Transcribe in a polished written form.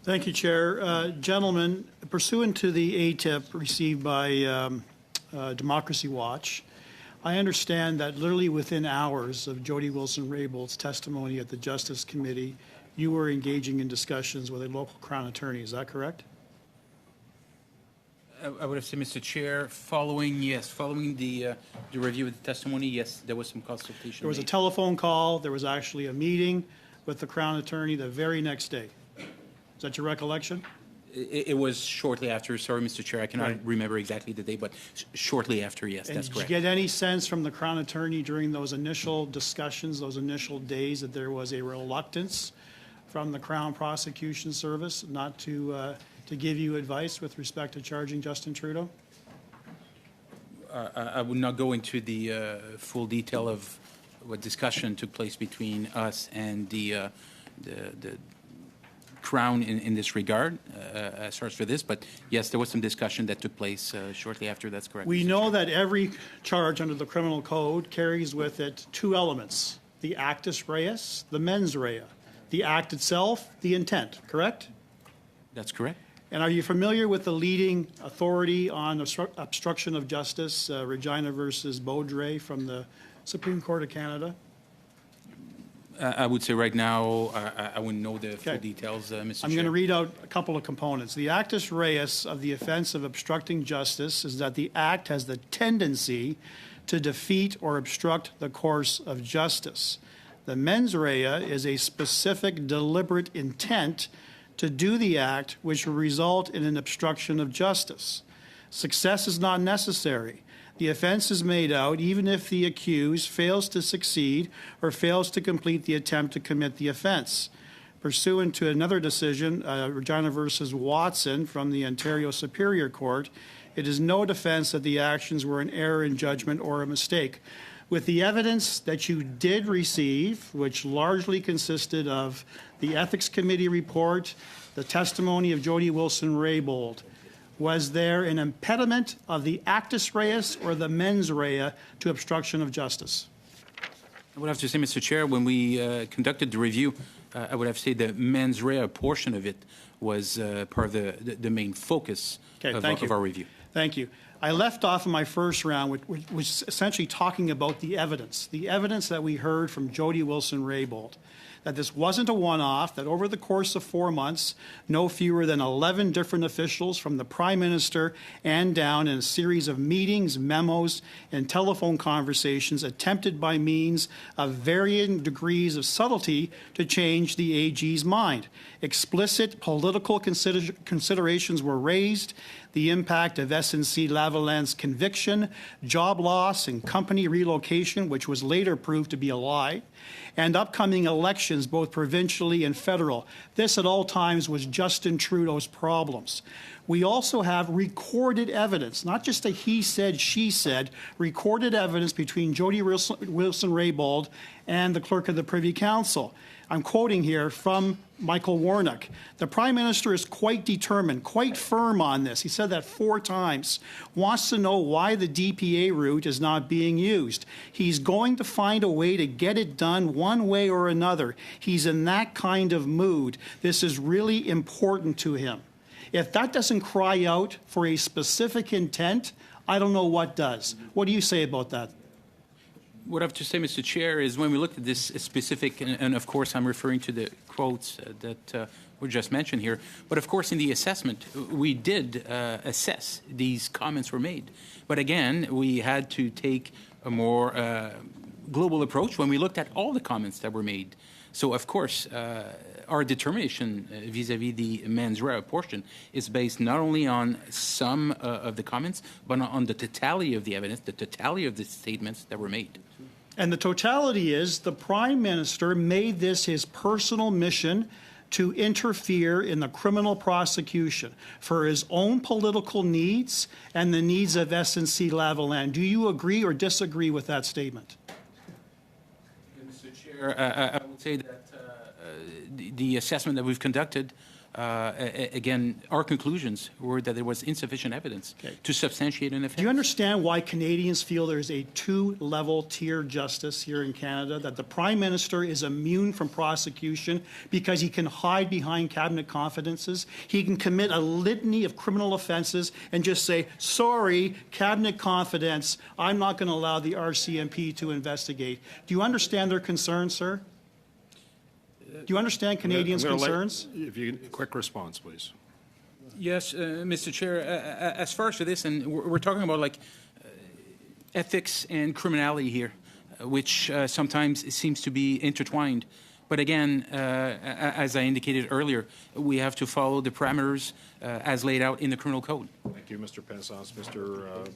Thank you, Chair. Gentlemen, pursuant to the ATIP received by Democracy Watch, I understand that literally within hours of Jody Wilson-Raybould's testimony at the Justice Committee, you were engaging in discussions with a local Crown attorney. Is that correct? I would have said, Mr. Chair, following the review of the testimony, yes, there was some consultation. There was a telephone call. There was actually a meeting with the Crown attorney the very next day. Is that your recollection? It was shortly after. Sorry, Mr. Chair, I cannot remember exactly the day, but shortly after, yes, that's correct. Did you get any sense from the Crown attorney during those initial discussions, those initial days, that there was a reluctance from the Crown Prosecution Service not to give you advice with respect to charging Justin Trudeau? I would not go into the full detail of what discussion took place between us and the Crown in this regard, as far as for this, but yes, there was some discussion that took place shortly after. That's correct. We know that every charge under the criminal code carries with it two elements: the actus reus, the mens rea, the act itself, the intent. Correct? That's correct. And are you familiar with the leading authority on obstruction of justice, Regina versus Beaudre from the Supreme Court of Canada? I would say right now, I wouldn't know the full details, Mr. Chair. I'm going to read out a couple of components. The actus reus of the offense of obstructing justice is that the act has the tendency to defeat or obstruct the course of justice. The mens rea is a specific, deliberate intent to do the act which will result in an obstruction of justice. Success is not necessary. The offense is made out even if the accused fails to succeed or fails to complete the attempt to commit the offense. Pursuant to another decision, Regina versus Watson from the Ontario Superior Court, it is no defense that the actions were an error in judgment or a mistake. With the evidence that you did receive, which largely consisted of the Ethics Committee report, the testimony of Jody Wilson-Raybould, was there an impediment of the actus reus or the mens rea to obstruction of justice? I would have to say, Mr. Chair, when we conducted the review, I would have to say the mens rea portion of it was part of the main focus of our review. Thank you. I left off in my first round, which was essentially talking about the evidence that we heard from Jody Wilson-Raybould, that this wasn't a one-off, that over the course of 4 months, no fewer than 11 different officials from the Prime Minister and down in a series of meetings, memos, and telephone conversations attempted by means of varying degrees of subtlety to change the AG's mind. Explicit political considerations were raised. The impact of SNC-Lavalin's conviction, job loss, and company relocation, which was later proved to be a lie, and upcoming elections, both provincially and federal. This at all times was Justin Trudeau's problems. We also have recorded evidence, not just a he said, she said, recorded evidence between Jody Wilson-Raybould and the Clerk of the Privy Council. I'm quoting here from Michael Warnock. The Prime Minister is quite determined, quite firm on this. He said that 4 times. Wants to know why the DPA route is not being used. He's going to find a way to get it done one way or another. He's in that kind of mood. This is really important to him. If that doesn't cry out for a specific intent, I don't know what does. What do you say about that? What I have to say, Mr. Chair, is when we looked at this specific, and of course I'm referring to the quotes that were just mentioned here, but of course in the assessment we did assess these comments were made. But again, we had to take a more global approach when we looked at all the comments that were made. So of course, our determination vis-a-vis the mens rea portion is based not only on some of the comments, but on the totality of the evidence, the totality of the statements that were made. And the totality is the Prime Minister made this his personal mission to interfere in the criminal prosecution for his own political needs and the needs of SNC-Lavalin. Do you agree or disagree with that statement? Mr. Chair, I would say that the assessment that we've conducted again, our conclusions were that there was insufficient evidence to substantiate an offense. Do you understand why Canadians feel there's a two-level tier justice here in Canada, that the Prime Minister is immune from prosecution because he can hide behind cabinet confidences? He can commit a litany of criminal offences and just say, sorry, cabinet confidence, I'm not going to allow the RCMP to investigate. Do you understand their concerns, sir? Do you understand Canadians' concerns? If you quick response, please. Yes, Mr. Chair. As far as for this, and we're talking about like ethics and criminality here, which sometimes seems to be intertwined. But again, as I indicated earlier, we have to follow the parameters as laid out in the criminal code. Thank you, Mr. Pensas. Mr. Brown.